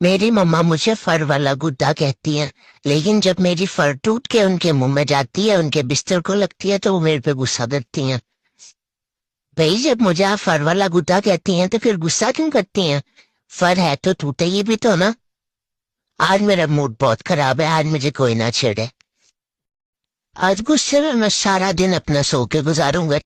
मेरी मम्मा मुझे फर वाला गुड्डा कहती हैं, लेकिन जब मेरी फर टूट के उनके मुंह में जाती है, उनके बिस्तर को लगती है, तो वो मेरे पे गुस्सा करती हैं। भाई, जब मुझे आप फर वाला गुड्डा कहती हैं तो फिर गुस्सा क्यों करती हैं? फर है तो टूटेगी भी तो ना। आज मेरा मूड बहुत खराब है, आज मुझे कोई ना छेड़े। आज गुस्से में मैं सारा दिन अपना सो के गुजारूंगा।